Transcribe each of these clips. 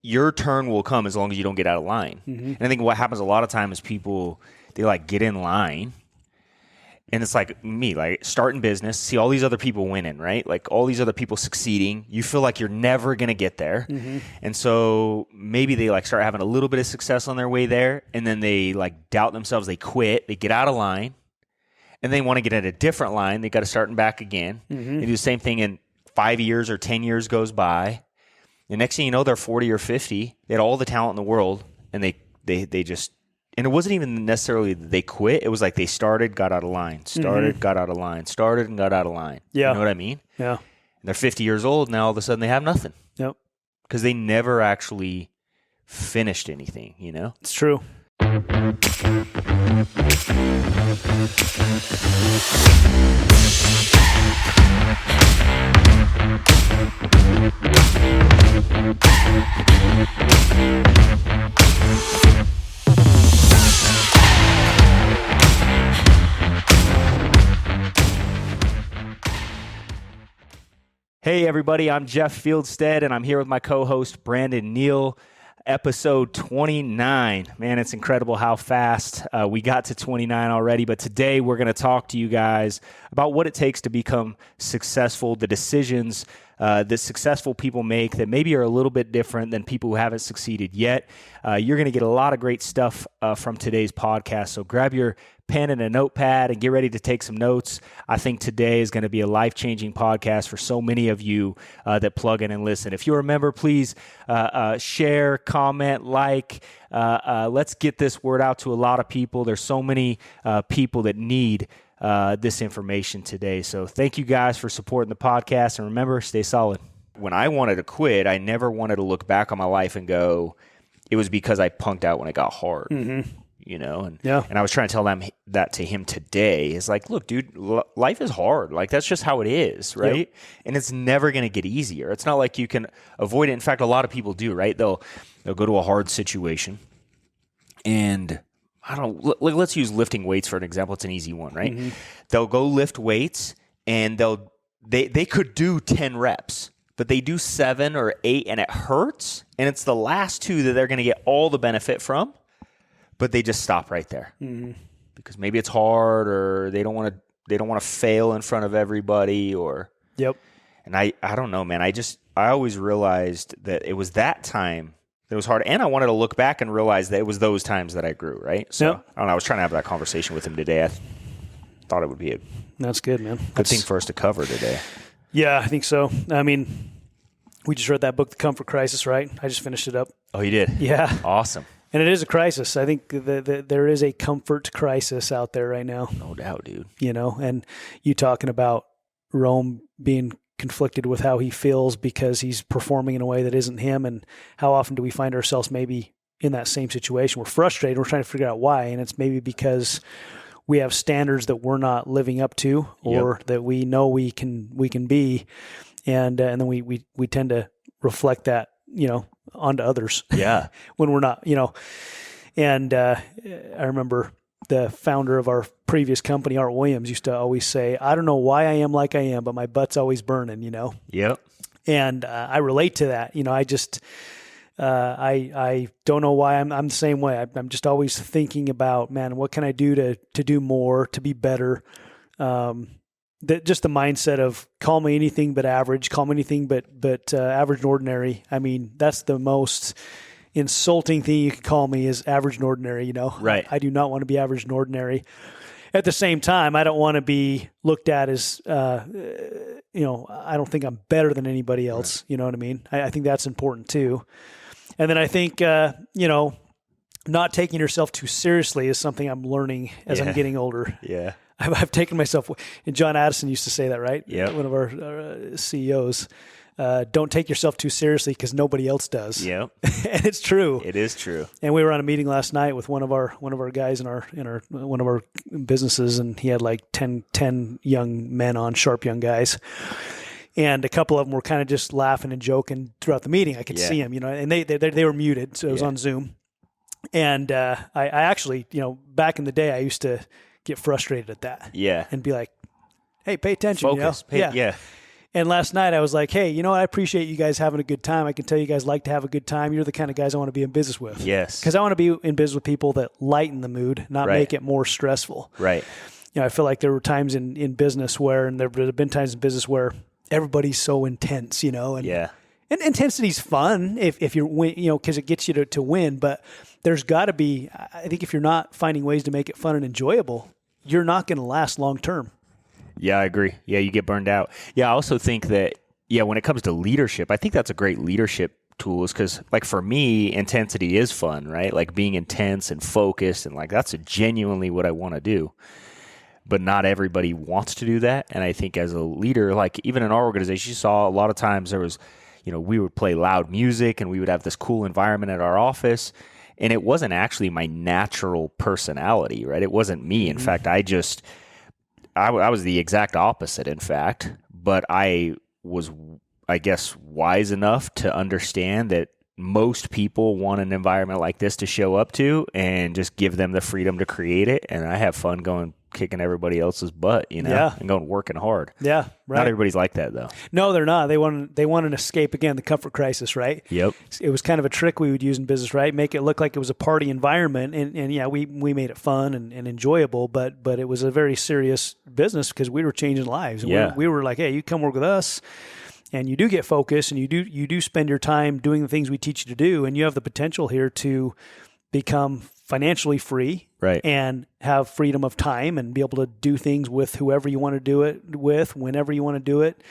your turn will come as long as you don't get out of line. And I think what happens a lot of times is people, they like get in line. And it's like me, like starting business, see all these other people winning, right? Like all these other people succeeding. You feel like you're never going to get there. And so maybe they like start having a little bit of success on their way there. And then they like doubt themselves. They quit. They get out of line. And they want to get at a different line. They got to start back again. They do the same thing in 5 years or 10 years goes by. The next thing you know, they're 40 or 50. They had all the talent in the world. And they just... And it wasn't even necessarily that they quit. It was like they started, got out of line, started, got out of line, started, and got out of line. Yeah. You know what I mean? Yeah. And they're 50 years old. Now all of a sudden they have nothing. Yep. Because they never actually finished anything, you know? It's true. Hey, everybody, I'm Jeff Fieldstad, and I'm here with my co-host, Brandon Neil, episode 29. Man, it's incredible how fast we got to 29 already, but today we're going to talk to you guys about what it takes to become successful, the decisions that successful people make that maybe are a little bit different than people who haven't succeeded yet. You're going to get a lot of great stuff from today's podcast, so grab your pen and a notepad and get ready to take some notes. I think today is going to be a life-changing podcast for so many of you that plug in and listen. If you're a member, please share, comment, like. Let's get this word out to a lot of people. There's so many people that need this information today. So thank you guys for supporting the podcast. And remember, stay solid. When I wanted to quit, I never wanted to look back on my life and go, it was because I punked out when it got hard. You know, and I was trying to tell that to him today. It's like, look, dude, life is hard. Like, that's just how it is, right? Yep. And it's never going to get easier. It's not like you can avoid it. In fact, a lot of people do, right? They'll go to a hard situation, and let's use lifting weights for an example. It's an easy one, right? They'll go lift weights, and they could do 10 reps, but they do 7 or 8, and it hurts, and it's the last 2 that they're going to get all the benefit from. But they just stop right there because maybe it's hard, or they don't want to fail in front of everybody, or And I don't know, man. I always realized that it was that time that was hard, and I wanted to look back and realize that it was those times that I grew, right? So I don't know. I was trying to have that conversation with him today. I thought it would be That's good, man. Good thing for us to cover today. Yeah, I think so. I mean, we just read that book, The Comfort Crisis, right? I just finished it up. Oh, you did? Yeah. Awesome. And it is a crisis. I think there is a comfort crisis out there right now. No doubt, dude. You know, and you talking about Rome being conflicted with how he feels because he's performing in a way that isn't him, and how often do we find ourselves maybe in that same situation? We're frustrated. We're trying to figure out why, and it's maybe because we have standards that we're not living up to, or that we know we can be, and then we tend to reflect that, you know, onto others. Yeah. When we're not, you know. And I remember the founder of our previous company, Art Williams, used to always say, I don't know why I am like I am, but my butt's always burning, you know. Yep. And I relate to that. You know, I just, I don't know why I'm the same way. I'm just always thinking about, man, what can I do to do more, to be better? Just the mindset of call me anything but average, call me anything but average and ordinary. I mean, that's the most insulting thing you can call me, is average and ordinary, you know? Right. I do not want to be average and ordinary. At the same time, I don't want to be looked at as, you know, I don't think I'm better than anybody else. Right. You know what I mean? I think that's important too. And then I think, you know, not taking yourself too seriously is something I'm learning as I'm getting older. Yeah. I've taken myself, and John Addison used to say that, right? Yeah. One of our CEOs. Don't take yourself too seriously because nobody else does. Yeah. And it's true. It is true. And we were on a meeting last night with one of our guys in our one of our businesses, and he had like 10 young men on, sharp young guys. And a couple of them were kind of just laughing and joking throughout the meeting. I could see them, you know, and they were muted, so it was on Zoom. And I actually, you know, back in the day, I used to get frustrated at that. Yeah. And be like, hey, pay attention. Focus. You know? Yeah. And last night I was like, hey, you know what? I appreciate you guys having a good time. I can tell you guys like to have a good time. You're the kind of guys I want to be in business with. Yes. Because I want to be in business with people that lighten the mood, not Right. make it more stressful. Right. You know, I feel like there were times in business where, and there have been times in business where everybody's so intense, you know, and Yeah. and intensity's fun if you're win, you know, because it gets you to win. But there's got to be, I think, if you're not finding ways to make it fun and enjoyable, you're not going to last long term. Yeah, I agree. Yeah, you get burned out. Yeah, I also think that, when it comes to leadership, I think that's a great leadership tool is because, like, for me, intensity is fun, right? Like being intense and focused and like that's genuinely what I want to do. But not everybody wants to do that. And I think as a leader, like even in our organization, you saw a lot of times there was, we would play loud music and we would have this cool environment at our office. And it wasn't actually my natural personality, right? It wasn't me. In fact, I was the exact opposite, in fact. But I was, I guess, wise enough to understand that most people want an environment like this to show up to and just give them the freedom to create it. And I have fun kicking everybody else's butt, and going working hard. Yeah, right. Not everybody's like that, though. No, they're not. They want an escape, again, the comfort crisis, right? Yep. It was kind of a trick we would use in business, right? Make it look like it was a party environment. And yeah, we made it fun and enjoyable, but it was a very serious business because we were changing lives. And Yeah. we were like, hey, you come work with us. And you do get focused, and you do spend your time doing the things we teach you to do, and you have the potential here to become financially free, Right. and have freedom of time and be able to do things with whoever you want to do it with, whenever you want to do it.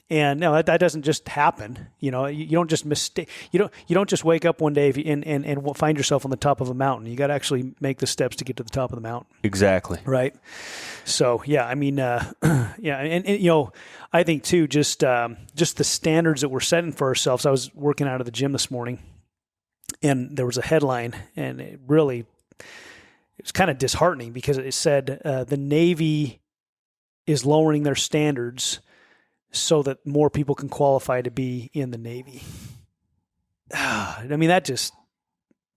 And no, that doesn't just happen. You don't just mistake. You don't just wake up one day and find yourself on the top of a mountain. You got to actually make the steps to get to the top of the mountain. Exactly. Right. So yeah, I mean, and I think too, just the standards that we're setting for ourselves. I was working out of the gym this morning, and there was a headline, and it was kind of disheartening because it said the Navy is lowering their standards so that more people can qualify to be in the Navy. I mean, that just,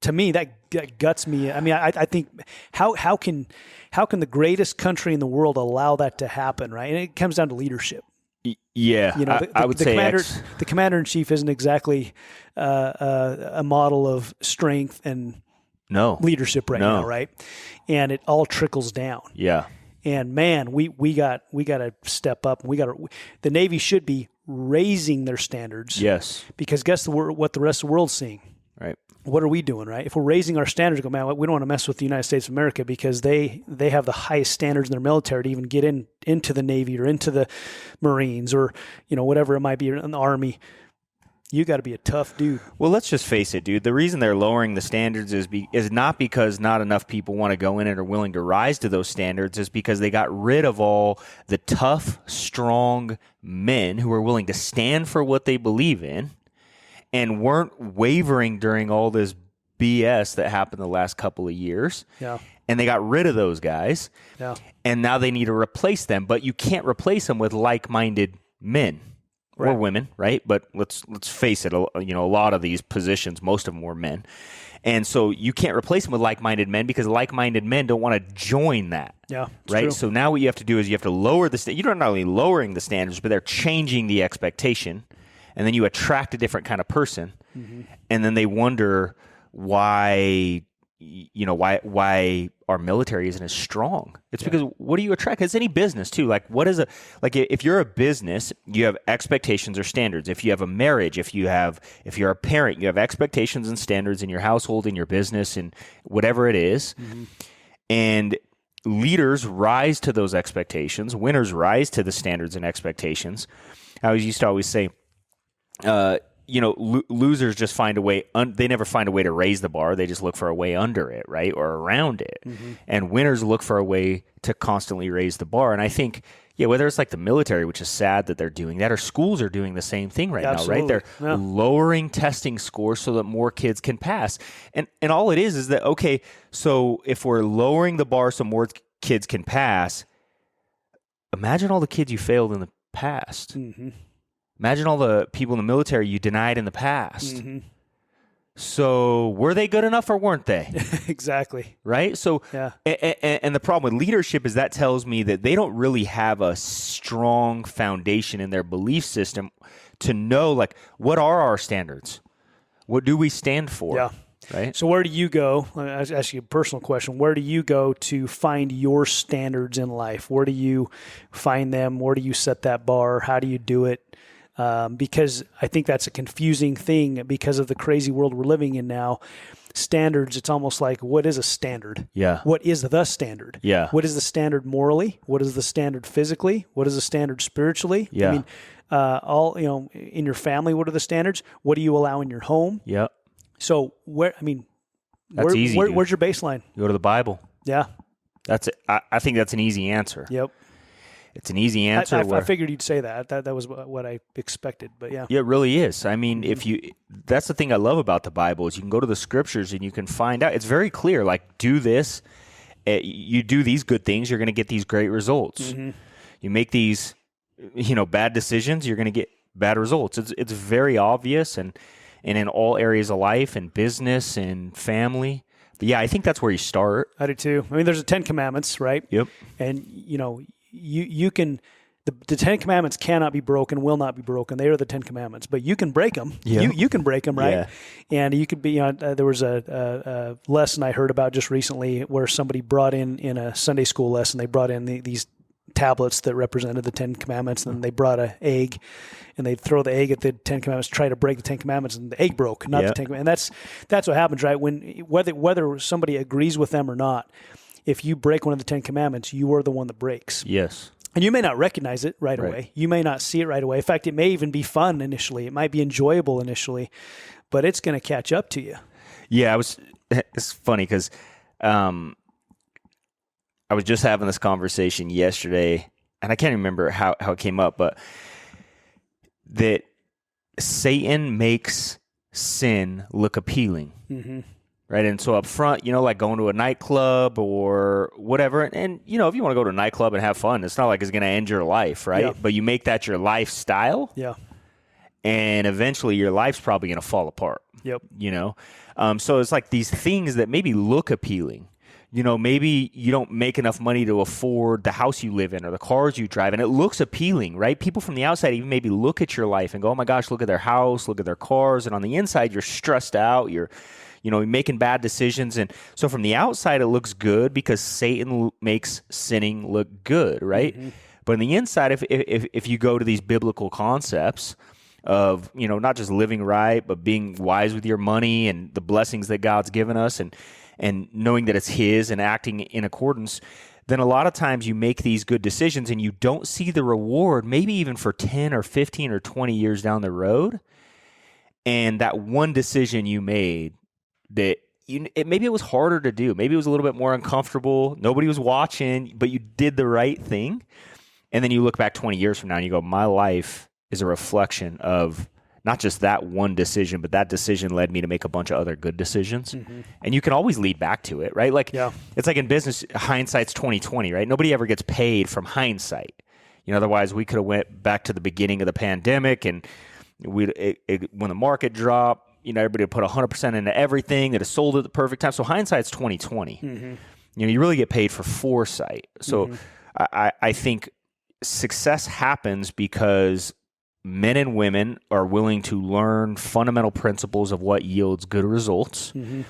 to me, that guts me. I mean, I think how can the greatest country in the world allow that to happen, right? And it comes down to leadership. Yeah, I would say the commander-in-chief isn't exactly a model of strength and leadership now, right? And it all trickles down. Yeah. And man, we got to step up. The Navy should be raising their standards. Yes. Because guess what the rest of the world's seeing? Right. What are we doing, right? If we're raising our standards, we don't want to mess with the United States of America because they have the highest standards in their military to even get into the Navy or into the Marines or whatever it might be in the Army. You got to be a tough dude. Well, let's just face it, dude. The reason they're lowering the standards is not because not enough people want to go in it or willing to rise to those standards. Is because they got rid of all the tough, strong men who are willing to stand for what they believe in and weren't wavering during all this BS that happened the last couple of years. Yeah. And they got rid of those guys. Yeah. And now they need to replace them, but you can't replace them with like-minded men. Or women, right? But let's face it. A lot of these positions, most of them were men, and so you can't replace them with like-minded men because like-minded men don't want to join that. Yeah, right. True. So now what you have to do is you have to lower the. You're not only lowering the standards, but they're changing the expectation, and then you attract a different kind of person, and then they wonder why. Why our military isn't as strong. It's because what do you attract? It's any business too. Like if you're a business, you have expectations or standards. If you have a marriage, if you're a parent, you have expectations and standards in your household, in your business, and whatever it is. And leaders rise to those expectations. Winners rise to the standards and expectations. I used to always say, losers just find a way. They never find a way to raise the bar. They just look for a way under it, right, or around it. And winners look for a way to constantly raise the bar. And I think, whether it's like the military, which is sad that they're doing that, or schools are doing the same thing right now, right? They're lowering testing scores so that more kids can pass. And all it is that, okay, so if we're lowering the bar so more kids can pass, imagine all the kids you failed in the past. Imagine all the people in the military you denied in the past. So were they good enough or weren't they? Exactly. Right? So, Yeah. and the problem with leadership is that tells me that they don't really have a strong foundation in their belief system to know, like, what are our standards? What do we stand for? Yeah. Right? So where do you go? I'll ask you a personal question. Where do you go to find your standards in life? Where do you find them? Where do you set that bar? How do you do it? Because I think that's a confusing thing because of the crazy world we're living in now. Standards, it's almost like, what is a standard? Yeah. What is the standard? Yeah. What is the standard morally? What is the standard physically? What is the standard spiritually? Yeah. I mean, in your family, what are the standards? What do you allow in your home? Yep. So That's easy. Where's your baseline? You go to the Bible. Yeah. That's it. I think that's an easy answer. Yep. It's an easy answer. I figured you'd say that. That was what I expected. But yeah. Yeah, it really is. I mean, that's the thing I love about the Bible is you can go to the scriptures and you can find out. It's very clear. Like, do this. You do these good things, you're going to get these great results. Mm-hmm. You make these, bad decisions, you're going to get bad results. It's very obvious and in all areas of life and business and family. But yeah, I think that's where you start. I do too. I mean, there's the 10 Commandments, right? Yep. And, you can, the 10 Commandments cannot be broken, will not be broken. They are the 10 Commandments, but you can break them. Yeah. You can break them, right? Yeah. And you could be, there was a lesson I heard about just recently where somebody brought in a Sunday school lesson, they brought in these tablets that represented the 10 Commandments, and then they brought an egg, and they'd throw the egg at the 10 Commandments, try to break the 10 Commandments, and the egg broke, not the 10 Commandments. And that's what happens, right? Whether somebody agrees with them or not, if you break one of the 10 Commandments, you are the one that breaks. Yes. And you may not recognize it right away. You may not see it right away. In fact, it may even be fun initially. It might be enjoyable initially, but it's going to catch up to you. Yeah, it's funny because I was just having this conversation yesterday, and I can't remember how it came up, but that Satan makes sin look appealing. Mm-hmm. Right. And so up front, like going to a nightclub or whatever. And if you want to go to a nightclub and have fun, it's not like it's going to end your life. Right. Yeah. But you make that your lifestyle. Yeah. And eventually your life's probably going to fall apart. Yep. So it's like these things that maybe look appealing. Maybe you don't make enough money to afford the house you live in or the cars you drive, and it looks appealing, right? People from the outside even maybe look at your life and go, oh my gosh, look at their house, look at their cars. And on the inside, you're stressed out. You're making bad decisions. And so from the outside, it looks good because Satan makes sinning look good, right? Mm-hmm. But on the inside, if you go to these biblical concepts of, not just living right, but being wise with your money and the blessings that God's given us and knowing that it's his and acting in accordance, then a lot of times you make these good decisions and you don't see the reward, maybe even for 10 or 15 or 20 years down the road. And that one decision you made that maybe it was harder to do. Maybe it was a little bit more uncomfortable. Nobody was watching, but you did the right thing. And then you look back 20 years from now and you go, my life is a reflection of not just that one decision, but that decision led me to make a bunch of other good decisions. Mm-hmm. And you can always lead back to it, right? Like, It's like in business, hindsight's 20/20, right? Nobody ever gets paid from hindsight. Otherwise we could have went back to the beginning of the pandemic and when the market dropped, everybody would put 100% into everything that is sold at the perfect time. So hindsight's 20/20. Mm-hmm. You really get paid for foresight. So I think success happens because men and women are willing to learn fundamental principles of what yields good results. Mm-hmm.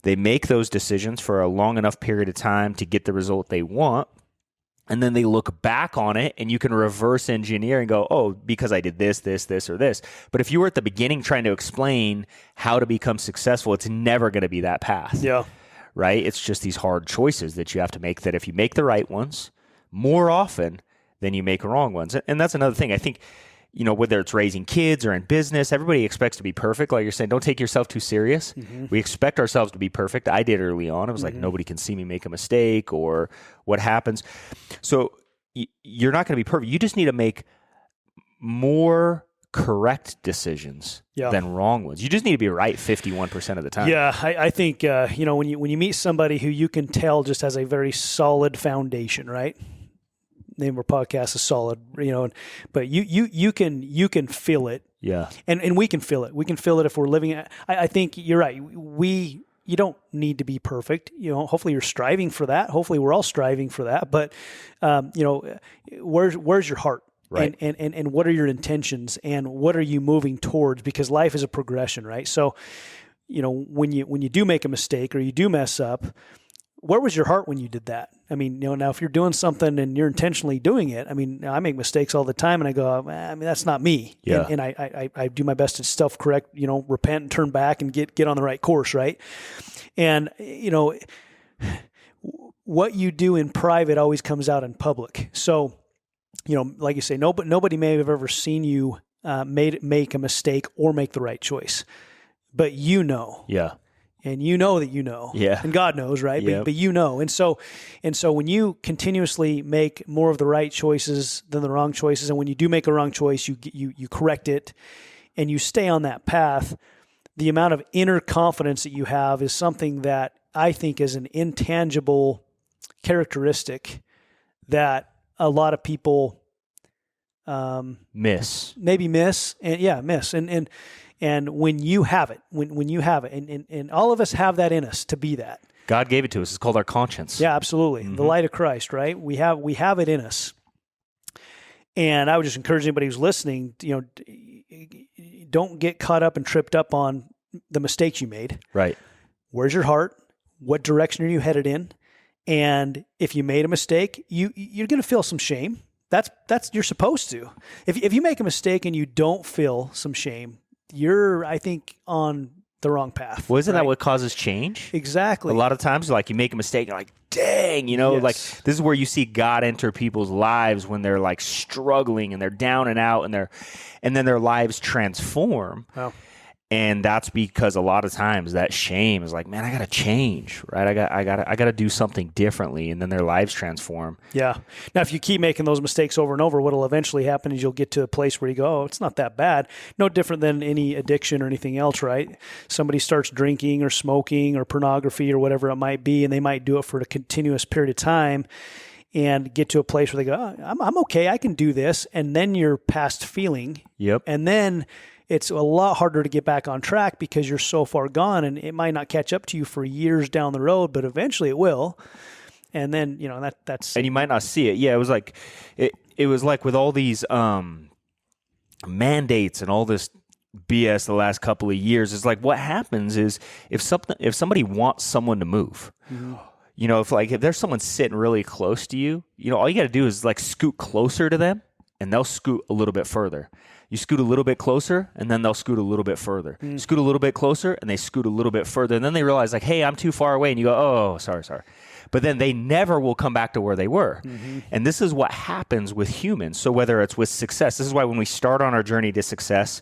They make those decisions for a long enough period of time to get the result they want. And then they look back on it and you can reverse engineer and go, oh, because I did this, or this. But if you were at the beginning trying to explain how to become successful, it's never going to be that path. Yeah. Right? It's just these hard choices that you have to make that if you make the right ones more often than you make wrong ones. And that's another thing. I think, whether it's raising kids or in business, everybody expects to be perfect. Like you're saying, don't take yourself too serious. Mm-hmm. We expect ourselves to be perfect. I did early on. It was like, nobody can see me make a mistake or what happens. So you're not going to be perfect. You just need to make more correct decisions than wrong ones. You just need to be right 51% of the time. Yeah, I think, when you meet somebody who you can tell just has a very solid foundation, right? name of our podcast is solid, but you can feel it. Yeah. And we can feel it. We can feel it if we're living. I think you're right. You don't need to be perfect. Hopefully you're striving for that. Hopefully we're all striving for that. But, where's your heart? Right. And what are your intentions, and what are you moving towards? Because life is a progression, right? So, when you do make a mistake or you do mess up, where was your heart when you did that? I mean, now if you're doing something and you're intentionally doing it, I mean, I make mistakes all the time, and I go, that's not me. Yeah. And I do my best to self-correct, repent and turn back and get on the right course, right? And, what you do in private always comes out in public. So, like you say, nobody may have ever seen you make a mistake or make the right choice, but Yeah. and that Yeah. and God knows, right? Yep. But and so when you continuously make more of the right choices than the wrong choices, and when you do make a wrong choice, you correct it, and you stay on that path, the amount of inner confidence that you have is something that I think is an intangible characteristic that a lot of people miss. And when you have it, when you have it, and all of us have that in us to be that. God gave it to us. It's called our conscience. Yeah, absolutely. Mm-hmm. The light of Christ, right? We have it in us. And I would just encourage anybody who's listening, don't get caught up and tripped up on the mistakes you made. Right. Where's your heart? What direction are you headed in? And if you made a mistake, you're going to feel some shame. That's you're supposed to. If you make a mistake and you don't feel some shame, you're, I think, on the wrong path. Well, isn't right? that what causes change? Exactly. A lot of times, you make a mistake, you're like, dang, Yes. like this is where you see God enter people's lives when they're like struggling and they're down and out, and then their lives transform. Wow. And that's because a lot of times that shame is like, man, I got to change, right? I got to do something differently, and then their lives transform. Yeah. Now, if you keep making those mistakes over and over, what'll eventually happen is you'll get to a place where you go, oh, it's not that bad. No different than any addiction or anything else, right? Somebody starts drinking or smoking or pornography or whatever it might be, and they might do it for a continuous period of time and get to a place where they go, oh, I'm okay, I can do this. And then you're past feeling. Yep. And then it's a lot harder to get back on track because you're so far gone, and it might not catch up to you for years down the road, but eventually it will. And then, that's... And you might not see it. Yeah, it was like with all these mandates and all this BS the last couple of years, it's like what happens is if somebody wants someone to move, Mm-hmm. if there's someone sitting really close to you, all you got to do is like scoot closer to them, and they'll scoot a little bit further. You scoot a little bit closer, and then they'll scoot a little bit further. Scoot a little bit closer, and they scoot a little bit further. And then they realize, like, hey, I'm too far away. And you go, oh, sorry. But then they never will come back to where they were. Mm-hmm. And this is what happens with humans. So whether it's with success, this is why when we start on our journey to success,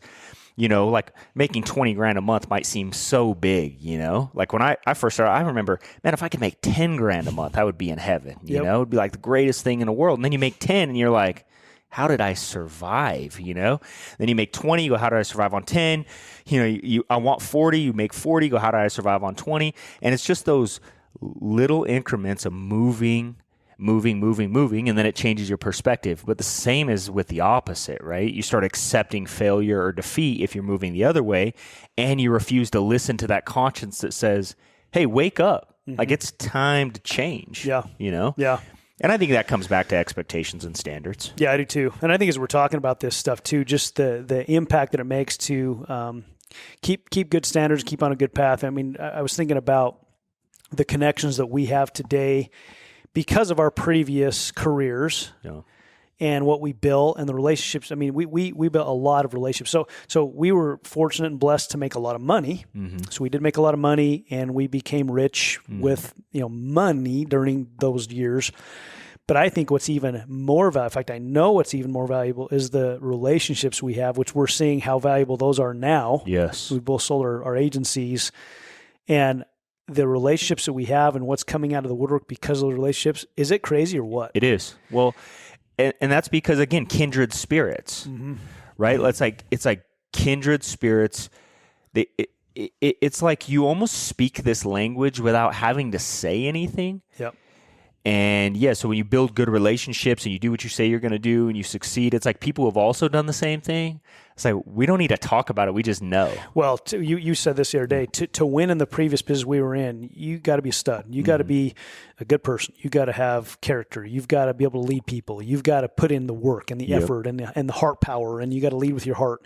like making $20,000 a month might seem so big, Like when I first started, I remember, man, if I could make $10,000 a month, I would be in heaven, It would be like the greatest thing in the world. And then you make 10 and you're like, how did I survive, Then you make 20, you go, how did I survive on 10? I want 40, you make 40, you go, how did I survive on 20? And it's just those little increments of moving, and then it changes your perspective. But the same is with the opposite, right? You start accepting failure or defeat if you're moving the other way, and you refuse to listen to that conscience that says, hey, wake up. Mm-hmm. Like it's time to change. Yeah. Yeah. And I think that comes back to expectations and standards. Yeah, I do too. And I think as we're talking about this stuff too, just the impact that it makes to keep good standards, keep on a good path. I mean, I was thinking about the connections that we have today because of our previous careers. Yeah. And what we built and the relationships. I mean, we built a lot of relationships. So we were fortunate and blessed to make a lot of money. Mm-hmm. So we did make a lot of money, and we became rich with money during those years. But I think what's even more valuable, in fact, I know what's even more valuable is the relationships we have, which we're seeing how valuable those are now. Yes. We both sold our agencies, and the relationships that we have and what's coming out of the woodwork because of those relationships, is it crazy or what? It is. Well, and that's because, again, kindred spirits, right? It's like kindred spirits. It's like you almost speak this language without having to say anything. Yep. And yeah, so when you build good relationships and you do what you say you're going to do and you succeed, it's like people have also done the same thing. It's like, we don't need to talk about it. We just know. Well, you said this the other day, to win in the previous business we were in, you got to be a stud. You got to be a good person. You got to have character. You've got to be able to lead people. You've got to put in the work and the effort and the heart power, and you got to lead with your heart.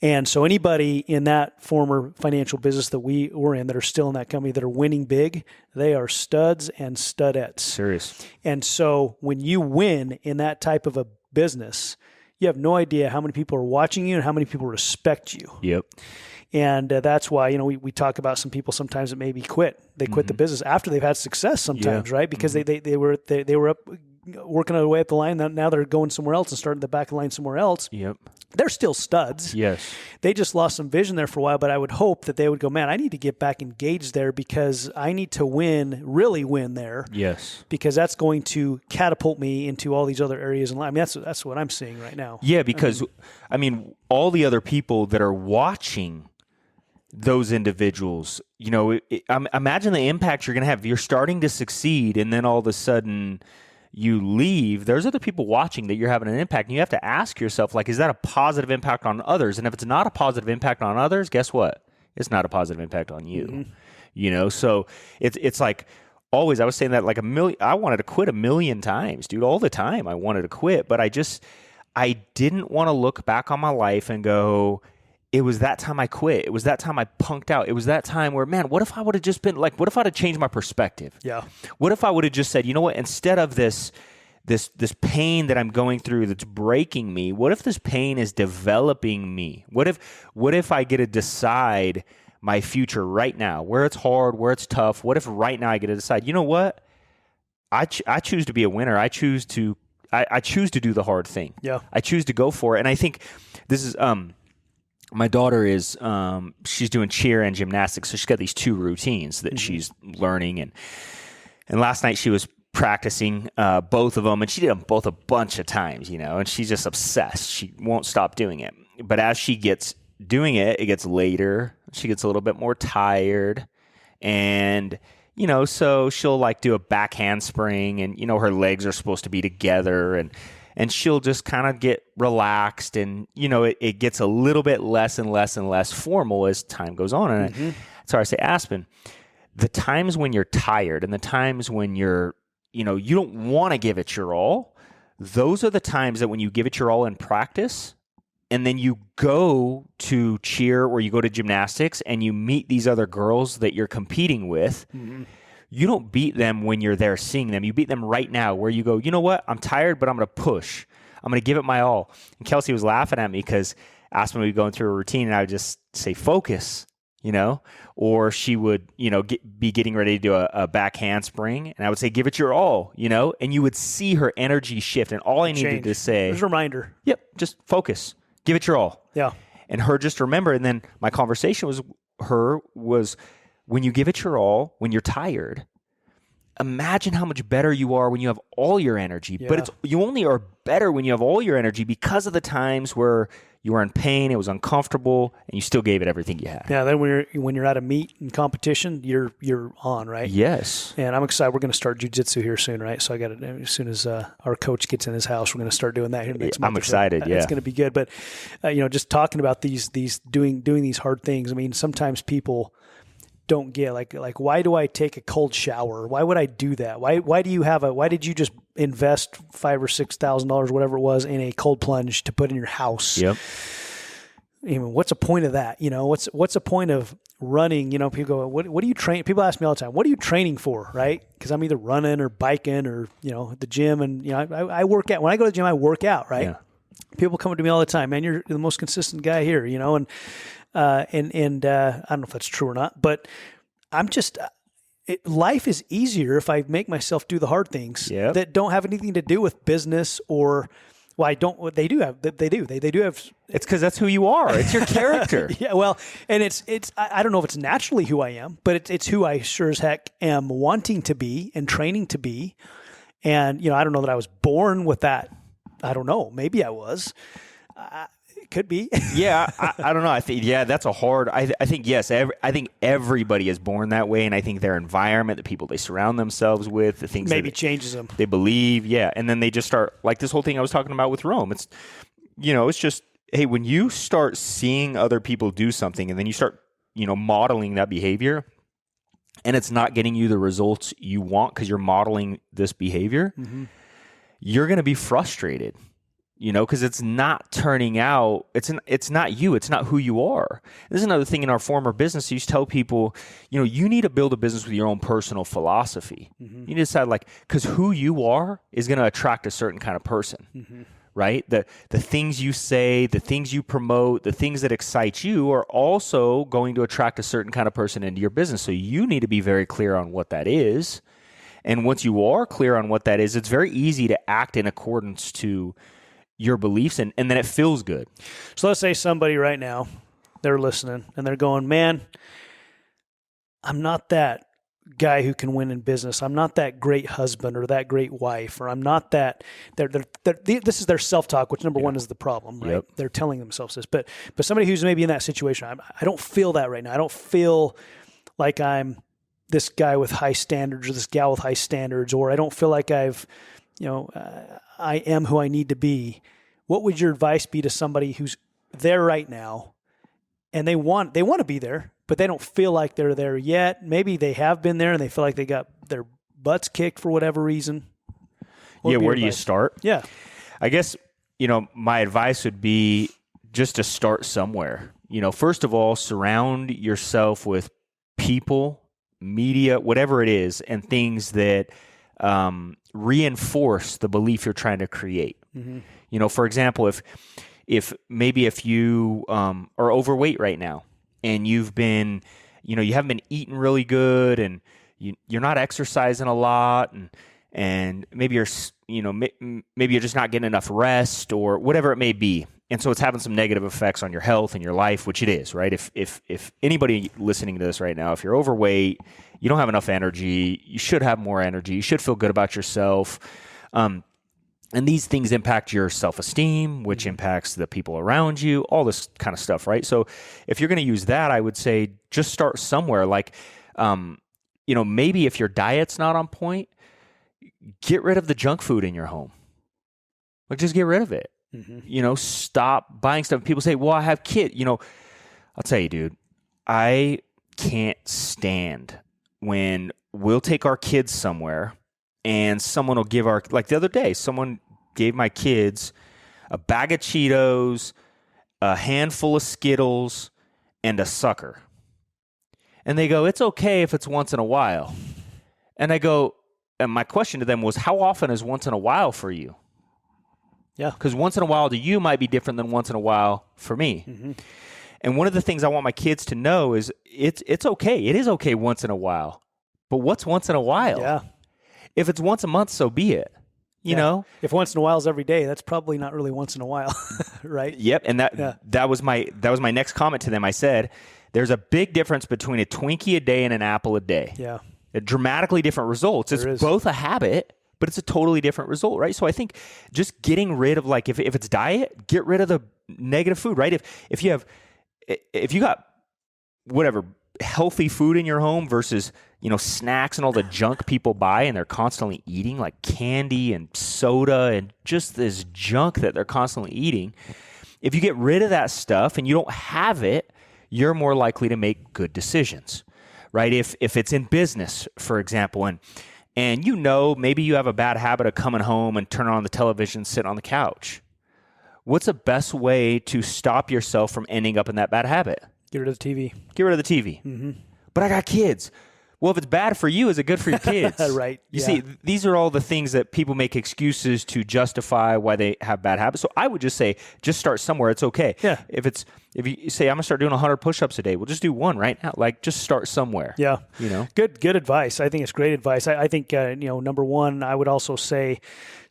And so anybody in that former financial business that we were in that are still in that company that are winning big, they are studs and studettes. Serious. And so when you win in that type of a business, you have no idea how many people are watching you and how many people respect you. Yep. And that's why, we talk about some people sometimes that maybe quit. They quit the business after they've had success sometimes, right? Because they were up working their way up the line. Now they're going somewhere else and starting the back of the line somewhere else. Yep. They're still studs. Yes. They just lost some vision there for a while, but I would hope that they would go, man, I need to get back engaged there because I need to win, really win there. Yes. Because that's going to catapult me into all these other areas in life. I mean, that's what I'm seeing right now. Yeah, because, all the other people that are watching those individuals, imagine the impact you're going to have. You're starting to succeed, and then all of a sudden you leave. There's other people watching that you're having an impact, and you have to ask yourself, like, is that a positive impact on others? And if it's not a positive impact on others, guess what? It's not a positive impact on you. So it's like always. I was saying that like I wanted to quit 1,000,000 times, dude. All the time I wanted to quit, but I didn't want to look back on my life and go, it was that time I quit. It was that time I punked out. It was that time where, man, what if I would have just been like, what if I'd have changed my perspective? Yeah. What if I would have just said, you know what, instead of this pain that I'm going through that's breaking me, what if this pain is developing me? What if I get to decide my future right now, where it's hard, where it's tough? What if right now I get to decide, you know what? I choose to be a winner. I choose to do the hard thing. Yeah. I choose to go for it. And I think this is my daughter is she's doing cheer and gymnastics, so she's got these two routines that she's learning, and last night she was practicing both of them, and she did them both a bunch of times, and she's just obsessed. She won't stop doing it. But as she gets doing it, it gets later. She gets a little bit more tired, and so she'll like do a back handspring, and her legs are supposed to be together, and she'll just kind of get relaxed, and it gets a little bit less and less and less formal as time goes on. And so I say, Aspen, the times when you're tired and the times when you're you don't want to give it your all, those are the times that when you give it your all in practice, and then you go to cheer or you go to gymnastics and you meet these other girls that you're competing with, you don't beat them when you're there seeing them. You beat them right now, where you go, you know what? I'm tired, but I'm going to push. I'm going to give it my all. And Kelsey was laughing at me because Aspen would be going through a routine, and I would just say, focus, or she would, be getting ready to do a back handspring, and I would say, give it your all, and you would see her energy shift. And all I needed to say, there's a reminder. Yep, just focus, give it your all. Yeah. And her just remember. And then my conversation was when you give it your all, when you're tired, imagine how much better you are when you have all your energy. Yeah. But you only are better when you have all your energy because of the times where you were in pain, it was uncomfortable, and you still gave it everything you had. Yeah, then when you're at a meet and competition, you're on, right? Yes. And I'm excited. We're going to start jiu-jitsu here soon, right? So I got it as soon as our coach gets in his house, we're going to start doing that here next month. I'm excited. It's going to be good. But just talking about these doing these hard things. I mean, sometimes people don't get like why do I take a cold shower? Why would I do that? Why did you just invest $5,000 or $6,000, whatever it was, in a cold plunge to put in your house? Yep. What's the point of that? What's the point of running? People go, what do you train? People ask me all the time, what are you training for? Right? Because I'm either running or biking or at the gym, and I work out. When I go to the gym, I work out. Right? Yeah. People come to me all the time, man, you're the most consistent guy here. And I don't know if that's true or not, but I'm just, life is easier if I make myself do the hard things that don't have anything to do with business or, well, they do have. It's because that's who you are. It's your character. Yeah. Well, and it's, I don't know if it's naturally who I am, but it's who I sure as heck am wanting to be and training to be. And, I don't know that I was born with that. I don't know. Maybe I was. It could be. Yeah, I don't know. I think that's a hard. I think yes. I think everybody is born that way, and I think their environment, the people they surround themselves with, the things maybe changes them. They believe, and then they just start like this whole thing I was talking about with Rome. It's it's just hey, when you start seeing other people do something, and then you start modeling that behavior, and it's not getting you the results you want because you're modeling this behavior, you're going to be frustrated. Because it's not turning out, it's not you, it's not who you are. This is another thing in our former business. You used to tell people, you need to build a business with your own personal philosophy. You need to decide because who you are is going to attract a certain kind of person, right? The things you say, the things you promote, the things that excite you are also going to attract a certain kind of person into your business. So you need to be very clear on what that is. And once you are clear on what that is, it's very easy to act in accordance to your beliefs, and then it feels good. So let's say somebody right now, they're listening, and they're going, man, I'm not that guy who can win in business. I'm not that great husband or that great wife, or I'm not that. This is their self-talk, which number one is the problem, right? Yep. They're telling themselves this. But somebody who's maybe in that situation, I don't feel that right now. I don't feel like I'm this guy with high standards or this gal with high standards, or I don't feel like I've I am who I need to be. What would your advice be to somebody who's there right now and they want to be there, but they don't feel like they're there yet? Maybe they have been there and they feel like they got their butts kicked for whatever reason. Where do you start? Yeah. I guess, my advice would be just to start somewhere. First of all, surround yourself with people, media, whatever it is, and things that reinforce the belief you're trying to create. For example, if you are overweight right now and you've been, you haven't been eating really good and you're not exercising a lot and maybe maybe you're just not getting enough rest or whatever it may be. And so it's having some negative effects on your health and your life, which it is, right? If anybody listening to this right now, if you're overweight, you don't have enough energy, you should have more energy, you should feel good about yourself. And these things impact your self-esteem, which impacts the people around you, all this kind of stuff, right? So if you're going to use that, I would say just start somewhere. Like, maybe if your diet's not on point, get rid of the junk food in your home. Like, just get rid of it. Stop buying stuff. People say, well, I have kids. I'll tell you, dude, I can't stand when we'll take our kids somewhere and someone will give like the other day, someone gave my kids a bag of Cheetos, a handful of Skittles, and a sucker. And they go, it's okay if it's once in a while. And I go, and my question to them was, how often is once in a while for you? Yeah. Because once in a while to you might be different than once in a while for me. And one of the things I want my kids to know is it's okay. It is okay once in a while. But what's once in a while? Yeah. If it's once a month, so be it. You know? If once in a while is every day, that's probably not really once in a while, right? Yep. And that was my next comment to them. I said, there's a big difference between a Twinkie a day and an apple a day. Yeah. Dramatically different results. It's both a habit, but it's a totally different result, right? So I think just getting rid of, like, if it's diet, get rid of the negative food, right? If you got whatever healthy food in your home versus, snacks and all the junk people buy and they're constantly eating, like candy and soda and just this junk that they're constantly eating. If you get rid of that stuff and you don't have it, you're more likely to make good decisions, right? If it's in business, for example, and maybe you have a bad habit of coming home and turning on the television, sitting on the couch. What's the best way to stop yourself from ending up in that bad habit? Get rid of the TV. Get rid of the TV. But I got kids. Well, if it's bad for you, is it good for your kids? Right. You see, these are all the things that people make excuses to justify why they have bad habits. So I would just say, just start somewhere. It's okay. Yeah. If you say, I'm going to start doing 100 push-ups a day, well, just do one right now. Like, just start somewhere. Yeah. Good advice. I think it's great advice. I think, number one, I would also say,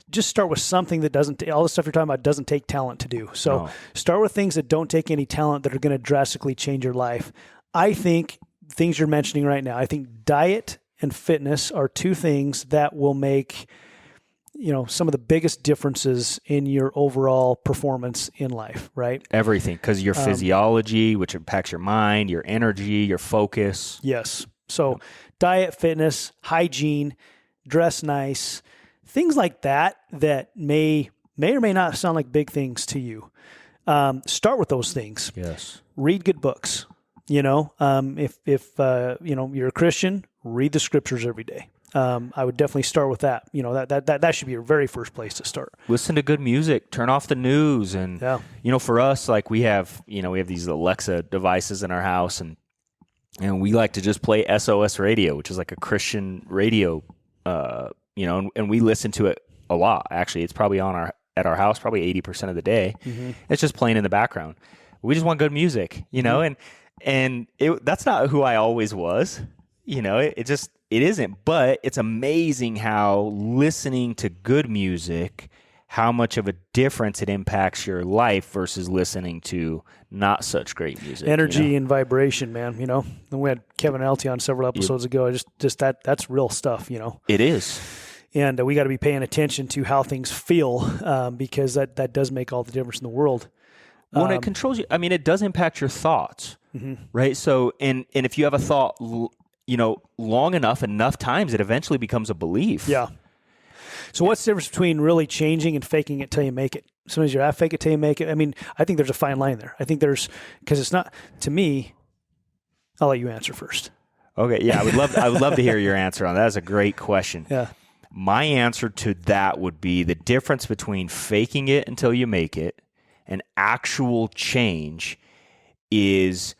just start with something that doesn't, all the stuff you're talking about doesn't take talent to do. So start with things that don't take any talent that are going to drastically change your life. I think things you're mentioning right now, I think diet and fitness are two things that will make some of the biggest differences in your overall performance in life, right? Everything, because your physiology, which impacts your mind, your energy, your focus. Yes. So diet, fitness, hygiene, dress nice, things like that may or may not sound like big things to you. Start with those things. Yes. Read good books. If you're a Christian, read the scriptures every day. I would definitely start with that. That should be your very first place to start. Listen to good music. Turn off the news. And, for us, like we have these Alexa devices in our house, and we like to just play SOS radio, which is like a Christian radio, and we listen to it a lot. Actually, it's probably at our house probably 80% of the day. Mm-hmm. It's just playing in the background. We just want good music, and that's not who I always was. It isn't, but it's amazing how listening to good music, how much of a difference it impacts your life versus listening to not such great music. Energy and vibration, man. And we had Kevin Elty on several episodes ago. That's real stuff. It is. And we got to be paying attention to how things feel because that does make all the difference in the world. When it controls you, it does impact your thoughts, right? So, and if you have a thought, long enough times, it eventually becomes a belief. Yeah. So what's the difference between really changing and faking it till you make it? Sometimes you're fake it till you make it. I think there's a fine line there. I think because it's not, to me, I'll let you answer first. Okay. Yeah. I would love to hear your answer on that. That's a great question. Yeah. My answer to that would be the difference between faking it until you make it and actual change is,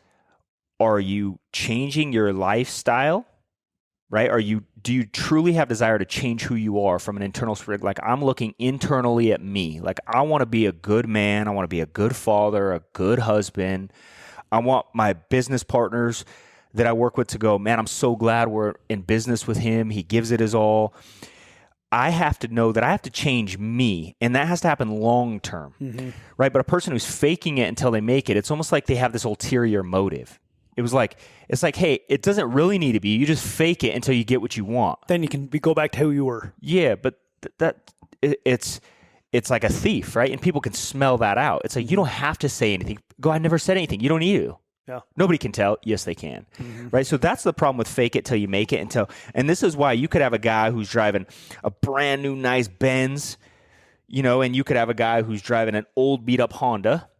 are you changing your lifestyle, right? Do you truly have desire to change who you are from an internal spirit? Like, I'm looking internally at me. Like, I want to be a good man. I want to be a good father, a good husband. I want my business partners that I work with to go, man, I'm so glad we're in business with him. He gives it his all. I have to know that I have to change me, and that has to happen long term, right? But a person who's faking it until they make it, it's almost like they have this ulterior motive. It's like, hey, it doesn't really need to be. You just fake it until you get what you want. Then you can go back to who you were. Yeah, but it's like a thief, right? And people can smell that out. It's like, you don't have to say anything. I never said anything. You don't need to. Yeah. Nobody can tell. Yes, they can. Right? So that's the problem with fake it till you make it. And this is why you could have a guy who's driving a brand new nice Benz, and you could have a guy who's driving an old beat up Honda,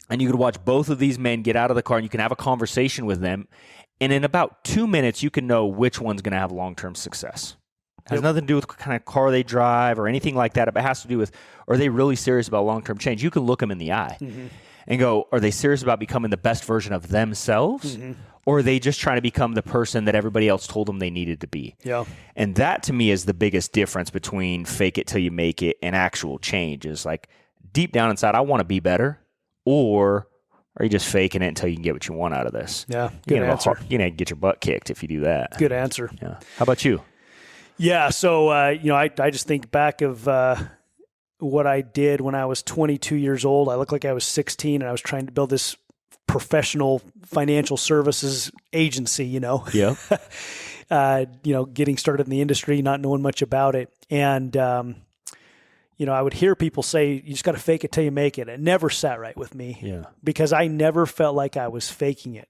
and you could watch both of these men get out of the car and you can have a conversation with them. And in about 2 minutes, you can know which one's going to have long-term success. It has nothing to do with what kind of car they drive or anything like that. It has to do with, are they really serious about long-term change? You can look them in the eye. And go, are they serious about becoming the best version of themselves? Or are they just trying to become the person that everybody else told them they needed to be? Yeah. And that, to me, is the biggest difference between fake it till you make it and actual change. Is like, deep down inside, I want to be better. Or are you just faking it until you can get what you want out of this? Yeah, good answer. You're going to get your butt kicked if you do that. Good answer. Yeah. How about you? Yeah, so, I just think back of what I did when I was 22 years old. I looked like I was 16, and I was trying to build this professional financial services agency, Yeah. Getting started in the industry, not knowing much about it. And, I would hear people say, you just got to fake it till you make it. It never sat right with me because I never felt like I was faking it.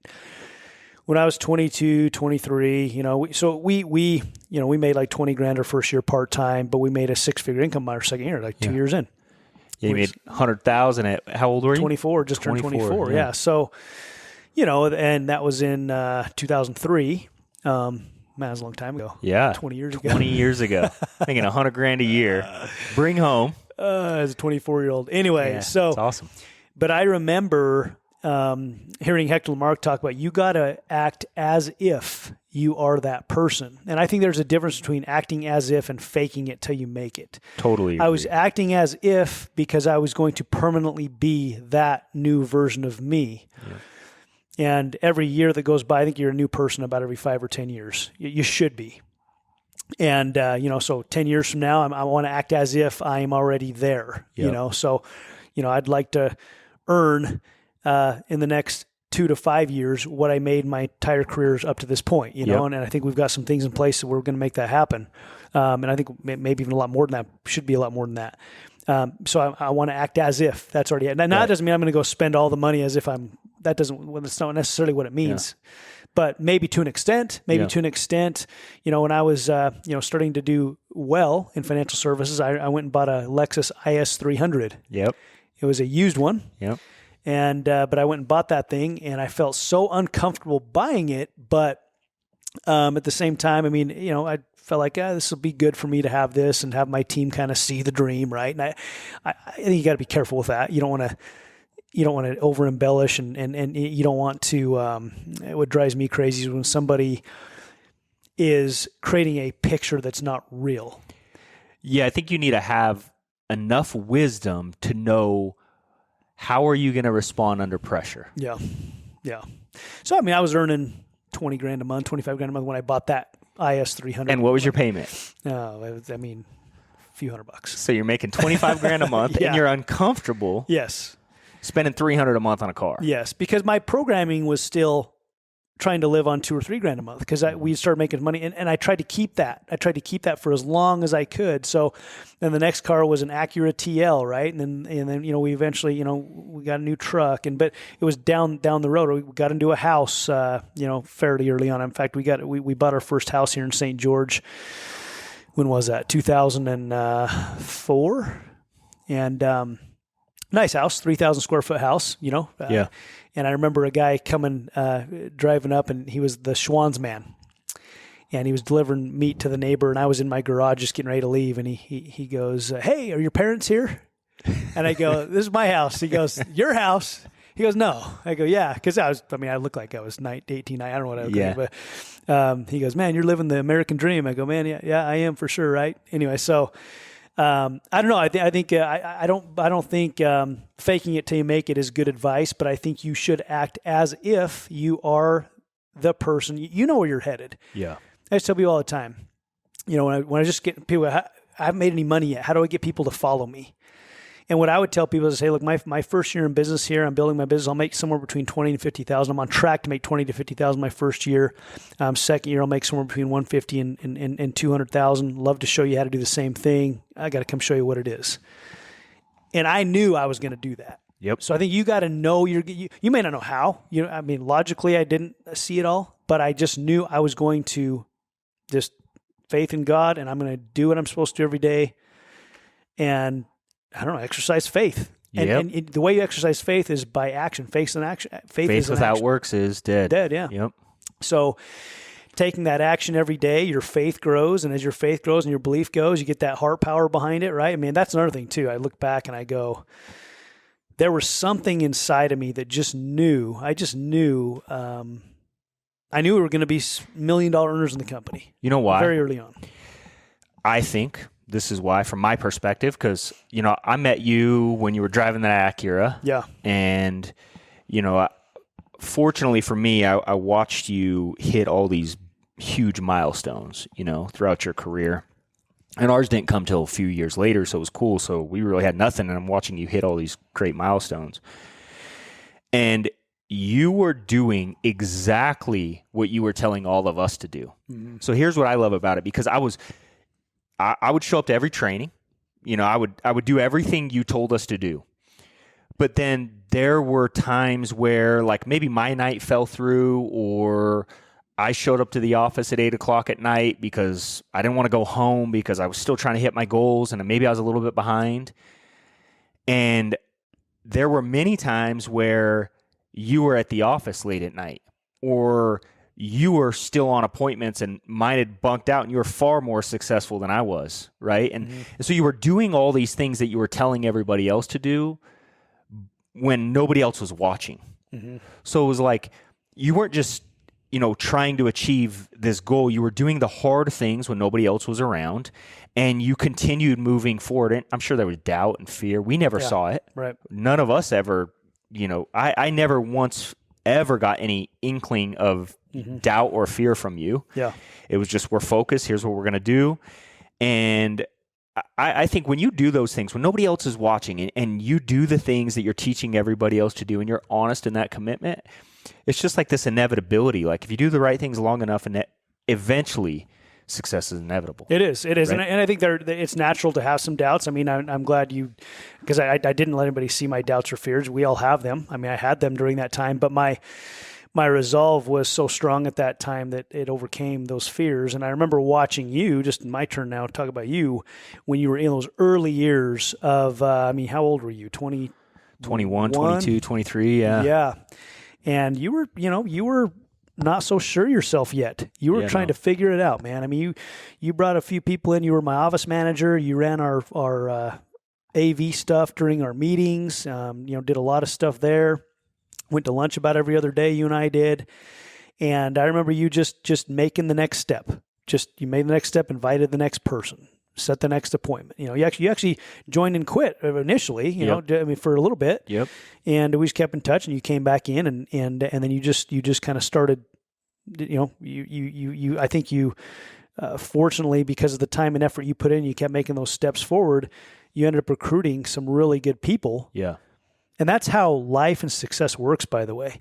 When I was 22, 23, we made like 20 grand our first year part-time, but we made a 6-figure income our second year, like 2 years in. Yeah, you made 100,000 at, how old were you? 24, just turned 24. Yeah. So, and that was in 2003. Man, that was a long time ago. Yeah. 20 years ago. 20 years ago. Making 100 grand a year. Bring home. As a 24-year-old. Anyway, so. That's awesome. But I remember hearing Hector Lamarck talk about you got to act as if you are that person. And I think there's a difference between acting as if and faking it till you make it. Totally agree. I was acting as if because I was going to permanently be that new version of me. Yeah. And every year that goes by, I think you're a new person about every 5 or 10 years. You should be. And, so 10 years from now, I want to act as if I am already there, So, I'd like to earn in the next 2 to 5 years what I made my entire careers up to this point, you know, and I think we've got some things in place that we're going to make that happen. And I think maybe even a lot more than that, should be a lot more than that. So I want to act as if that's already, now that doesn't mean I'm going to go spend all the money as if that's not necessarily what it means. But maybe to an extent, you know, when I was, you know, starting to do well in financial services, I went and bought a Lexus IS 300. Yep. It was a used one. Yep. And, but I went and bought that thing and I felt so uncomfortable buying it. But, at the same time, I mean, you know, I felt like, this will be good for me to have this and have my team kind of see the dream. Right. And I think you got to be careful with that. You don't want to over embellish and you don't want to, what drives me crazy is when somebody is creating a picture that's not real. Yeah. I think you need to have enough wisdom to know how are you going to respond under pressure. Yeah. Yeah. So, I mean, I was earning $20,000 a month, $25,000 a month when I bought that IS 300. And what was your payment? A few $100. So you're making $25,000 a month and you're uncomfortable. Yes. Spending $300 a month on a car. Yes, because my programming was still trying to live on $2,000 or $3,000 a month because we started making money, and I tried to keep that. I tried to keep that for as long as I could. So, then the next car was an Acura TL, right? And then you know we eventually we got a new truck, but it was down the road. We got into a house, fairly early on. In fact, we bought our first house here in St. George. When was that? 2004, and. Nice house, 3,000 square foot house, And I remember a guy coming, driving up, and he was the Schwann's man. And he was delivering meat to the neighbor, and I was in my garage just getting ready to leave. And he goes, "Hey, are your parents here?" And I go, "This is my house." He goes, "Your house?" He goes, "No." I go, "Yeah," because I looked like I was 18, I don't know what I was doing. But he goes, "Man, you're living the American dream." I go, "Man, yeah, I am for sure, right?" Anyway, so... I don't know. I think I don't think faking it till you make it is good advice, but I think you should act as if you are the person. You know where you're headed. Yeah. I just tell people all the time. When I just get people, I haven't made any money yet. How do I get people to follow me? And what I would tell people is, "Hey, look, my first year in business here, I'm building my business. I'll make somewhere between $20,000 and $50,000. I'm on track to make $20,000 to $50,000 my first year. Second year, I'll make somewhere between $150,000 and $200,000. Love to show you how to do the same thing. I got to come show you what it is." And I knew I was going to do that. Yep. So I think you got to know you may not know how. Logically, I didn't see it all, but I just knew I was going to just faith in God, and I'm going to do what I'm supposed to every day. And I don't know, exercise faith. And the way you exercise faith is by action. Faith without works is dead. Dead, yeah. Yep. So taking that action every day, your faith grows. And as your faith grows and your belief goes, you get that heart power behind it, right? I mean, that's another thing too. I look back and I go, there was something inside of me that I knew we were going to be $1 million earners in the company. You know why? Very early on. I think this is why, from my perspective, because, I met you when you were driving that Acura. Yeah. And, fortunately for me, I watched you hit all these huge milestones, throughout your career. And ours didn't come till a few years later, so it was cool. So we really had nothing, and I'm watching you hit all these great milestones. And you were doing exactly what you were telling all of us to do. Mm-hmm. So here's what I love about it, because I would show up to every training. I would do everything you told us to do. But then there were times where, like, maybe my night fell through, or I showed up to the office at 8:00 at night because I didn't want to go home because I was still trying to hit my goals, and maybe I was a little bit behind. And there were many times where you were at the office late at night, or you were still on appointments and mine had bunked out, and you were far more successful than I was, right? And so you were doing all these things that you were telling everybody else to do when nobody else was watching. Mm-hmm. So it was like you weren't just, trying to achieve this goal. You were doing the hard things when nobody else was around, and you continued moving forward. And I'm sure there was doubt and fear. We never saw it. Right. None of us ever, I never once ever got any inkling of doubt or fear from you. Yeah. It was just, we're focused. Here's what we're going to do. And I think when you do those things, when nobody else is watching, and you do the things that you're teaching everybody else to do, and you're honest in that commitment, it's just like this inevitability. Like if you do the right things long enough, and eventually success is inevitable. It is. Right? And I think it's natural to have some doubts. I mean, I'm glad because I didn't let anybody see my doubts or fears. We all have them. I mean, I had them during that time, but my resolve was so strong at that time that it overcame those fears. And I remember watching you, just my turn now to talk about you, when you were in those early years of, how old were you? 21, 22, 23, yeah. Yeah. And you were not so sure yourself yet. You were trying to figure it out, man. I mean, you brought a few people in. You were my office manager. You ran our AV stuff during our meetings, did a lot of stuff there. Went to lunch about every other day, you and I did. And I remember you just making the next step. You made the next step, invited the next person, set the next appointment. You actually joined and quit initially, for a little bit. Yep. And we just kept in touch, and you came back in, and then you just kind of started, I think you, fortunately, because of the time and effort you put in, you kept making those steps forward. You ended up recruiting some really good people. Yeah. And that's how life and success works, by the way.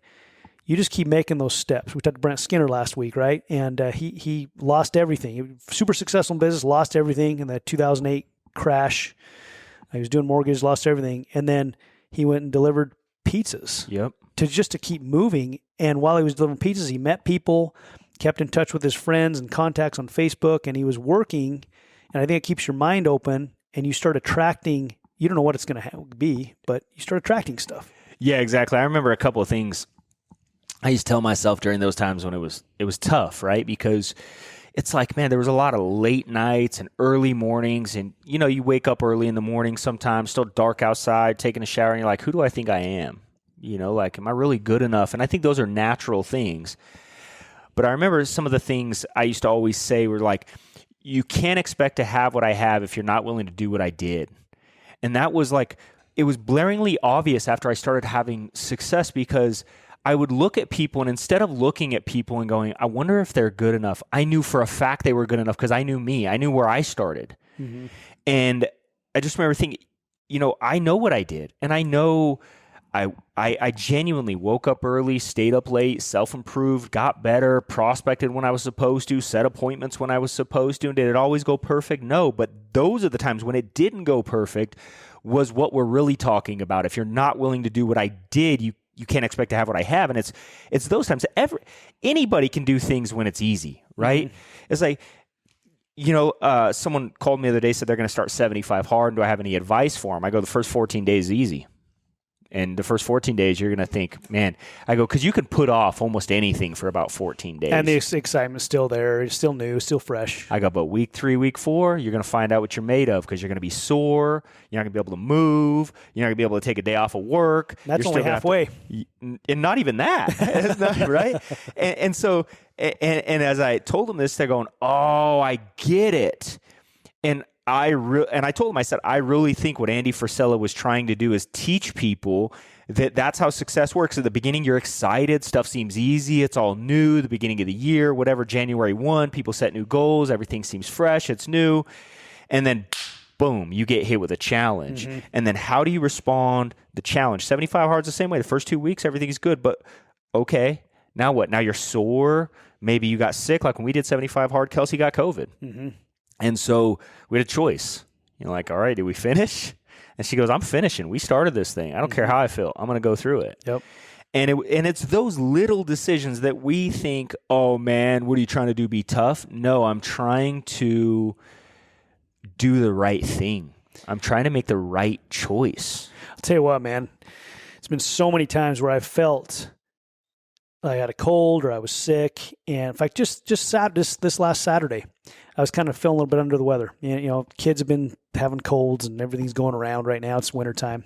You just keep making those steps. We talked to Brent Skinner last week, right? And he lost everything. He was super successful in business, lost everything in the 2008 crash. He was doing mortgage, lost everything. And then he went and delivered pizzas. Yep. To keep moving. And while he was delivering pizzas, he met people, kept in touch with his friends and contacts on Facebook, and he was working. And I think it keeps your mind open, and you start attracting. You don't know what it's going to be, but you start attracting stuff. Yeah, exactly. I remember a couple of things I used to tell myself during those times when it was tough, right? Because it's like, man, there was a lot of late nights and early mornings, and you wake up early in the morning sometimes, still dark outside, taking a shower, and you're like, who do I think I am? Am I really good enough? And I think those are natural things. But I remember some of the things I used to always say were like, you can't expect to have what I have if you're not willing to do what I did. And that was like, it was blaringly obvious after I started having success, because I would look at people, and instead of looking at people and going, I wonder if they're good enough, I knew for a fact they were good enough because I knew me. I knew where I started. Mm-hmm. And I just remember thinking, I know what I did. And I know I genuinely woke up early, stayed up late, self-improved, got better, prospected when I was supposed to, set appointments when I was supposed to. And did it always go perfect? No, but those are the times when it didn't go perfect was what we're really talking about. If you're not willing to do what I did, you can't expect to have what I have. And it's those times. Anybody can do things when it's easy, right? Mm-hmm. It's like, someone called me the other day, said they're going to start 75 hard. And do I have any advice for them? I go, the first 14 days is easy. And the first 14 days, you're going to think, man, I go, because you can put off almost anything for about 14 days. And the excitement's still there. It's still new, still fresh. I go, but week 3, week 4, you're going to find out what you're made of, because you're going to be sore. You're not going to be able to move. You're not going to be able to take a day off of work. That's only halfway. And not even that, right? And so, as I told them this, they're going, oh, I get it. And I told him, I said, I really think what Andy Frisella was trying to do is teach people that that's how success works. At the beginning, you're excited. Stuff seems easy. It's all new. The beginning of the year, whatever, January 1, people set new goals. Everything seems fresh. It's new. And then, boom, you get hit with a challenge. Mm-hmm. And then how do you respond? The challenge. 75 hard is the same way. The first 2 weeks, everything's good. But, okay, now what? Now you're sore. Maybe you got sick. Like when we did 75 hard, Kelsey got COVID. Mm-hmm. And so we had a choice. Like, all right, did we finish? And she goes, I'm finishing. We started this thing. I don't care how I feel. I'm going to go through it. Yep. And it's those little decisions that we think, oh, man, what are you trying to do, be tough? No, I'm trying to do the right thing. I'm trying to make the right choice. I'll tell you what, man. It's been so many times where I felt I had a cold or I was sick. And in fact, just this last Saturday, I was kind of feeling a little bit under the weather. Kids have been having colds and everything's going around right now. It's wintertime.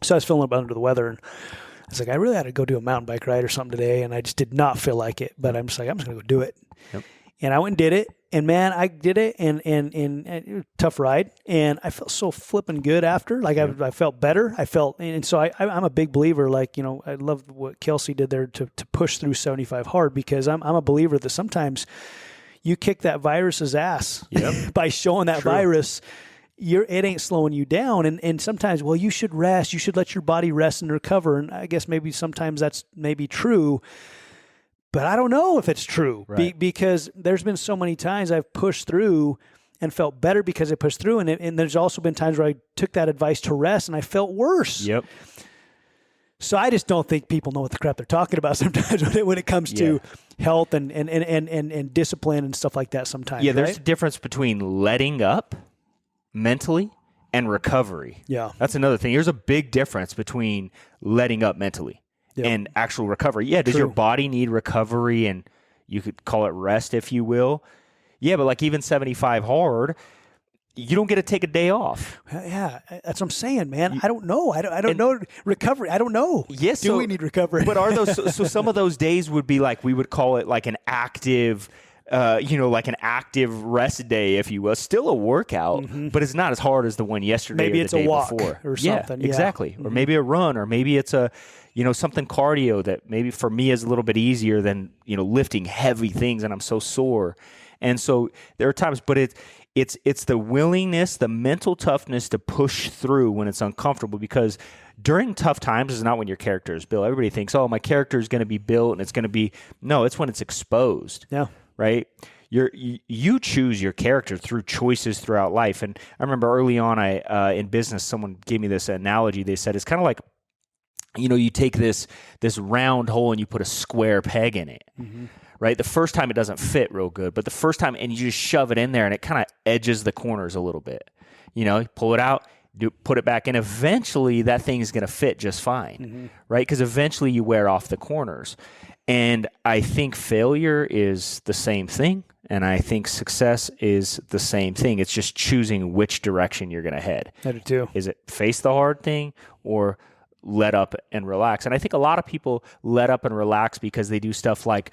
So I was feeling a little bit under the weather. And I was like, I really had to go do a mountain bike ride or something today. And I just did not feel like it. But I'm just like, I'm just going to go do it. Yep. And I went and did it. And man, I did it and tough ride. And I felt so flipping good after. Like I felt better. And so I'm a big believer. Like, I love what Kelsey did there to push through 75 hard, because I'm a believer that sometimes you kick that virus's ass by showing that virus, it ain't slowing you down. And sometimes, well, you should rest. You should let your body rest and recover. And I guess maybe sometimes that's maybe true. But I don't know if it's true because there's been so many times I've pushed through and felt better because I pushed through. And there's also been times where I took that advice to rest and I felt worse. Yep. So I just don't think people know what the crap they're talking about sometimes when it comes to health and discipline and stuff like that sometimes. Yeah, there's a difference between letting up mentally and recovery. Yeah. That's another thing. There's a big difference between letting up mentally and actual recovery. Yeah, does your body need recovery? And you could call it rest, if you will. Yeah, but like even 75 hard, you don't get to take a day off. Yeah, that's what I'm saying, man. I don't know. I don't know recovery. I don't know. Yes, do we need recovery? But are those so some of those days would be like, we would call it like an active like an active rest day, if you will. Still a workout, but it's not as hard as the one yesterday. Maybe or it's the day a walk before. or something. Yeah, exactly. Or maybe a run, or maybe it's a something cardio that maybe for me is a little bit easier than lifting heavy things, and I'm so sore. And so there are times, but it's the willingness, the mental toughness to push through when it's uncomfortable, because during tough times is not when your character is built. Everybody thinks, oh, my character is going to be built and it's going to be, no, it's when it's exposed. Yeah. Right? You choose your character through choices throughout life. And I remember early on in business, someone gave me this analogy. They said, it's kind of like, you take this round hole and you put a square peg in it. Mm-hmm. Right? The first time it doesn't fit real good, but the first time, and you just shove it in there and it kind of edges the corners a little bit. Pull it out, put it back in. Eventually that thing is going to fit just fine, right? Because eventually you wear off the corners. And I think failure is the same thing. And I think success is the same thing. It's just choosing which direction you're going to head. I do too. Is it face the hard thing or let up and relax? And I think a lot of people let up and relax because they do stuff like,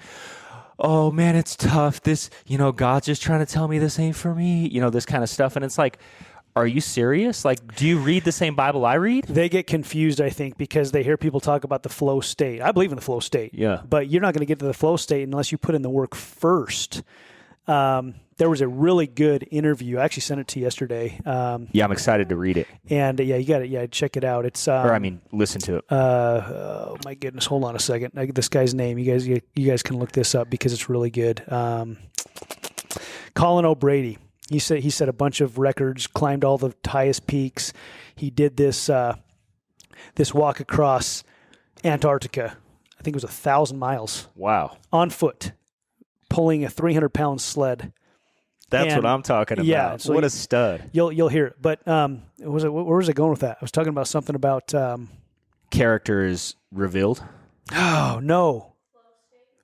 oh man, it's tough. This, God's just trying to tell me this ain't for me, this kind of stuff. And it's like, are you serious? Like, do you read the same Bible I read? They get confused, I think, because they hear people talk about the flow state. I believe in the flow state. Yeah. But you're not going to get to the flow state unless you put in the work first. There was a really good interview. I actually sent it to you yesterday. I'm excited to read it. And you got it. Yeah, check it out. It's listen to it. Oh my goodness, hold on a second. This guy's name. You guys can look this up because it's really good. Colin O'Brady. He set a bunch of records, climbed all the highest peaks. He did this walk across Antarctica. I think it was 1,000 miles. Wow. On foot, pulling a 300-pound sled. That's what I'm talking about. Yeah, so what a stud. You'll hear it. But where was I going with that? I was talking about something about character is revealed. Oh no.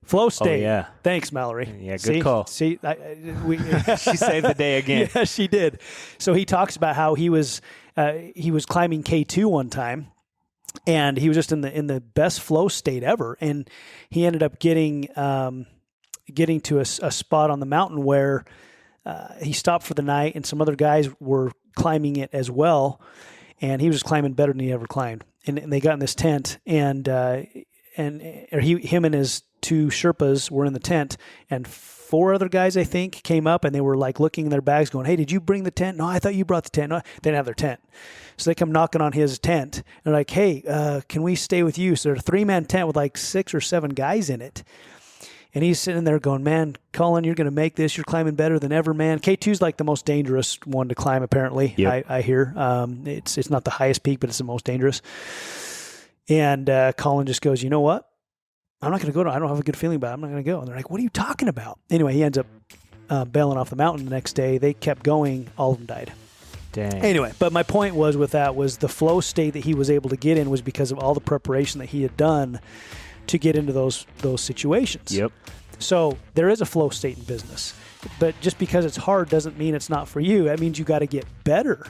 Flow state. Oh, yeah. Thanks, Mallory. Yeah, good call. See, she saved the day again. Yeah, she did. So he talks about how he was climbing K2 one time, and he was just in the best flow state ever, and he ended up getting to a spot on the mountain where he stopped for the night, and some other guys were climbing it as well, and he was just climbing better than he ever climbed. And they got in this tent, and him and his two Sherpas were in the tent, and 4 other guys, I think, came up, and they were like looking in their bags going, hey, did you bring the tent? No, I thought you brought the tent. No, they didn't have their tent. So they come knocking on his tent, and they're like, hey, can we stay with you? So they're a 3-man tent with like 6 or 7 guys in it. And he's sitting there going, man, Colin, you're going to make this. You're climbing better than ever, man. K2's like the most dangerous one to climb, apparently, yep. I hear. It's not the highest peak, but it's the most dangerous. And Colin just goes, you know what? I'm not going to go. I don't have a good feeling about it. I'm not going to go. And they're like, what are you talking about? Anyway, he ends up bailing off the mountain the next day. They kept going. All of them died. Dang. Anyway, but my point was the flow state that he was able to get in was because of all the preparation that he had done to get into those situations. Yep. So there is a flow state in business. But just because it's hard doesn't mean it's not for you. That means you got to get better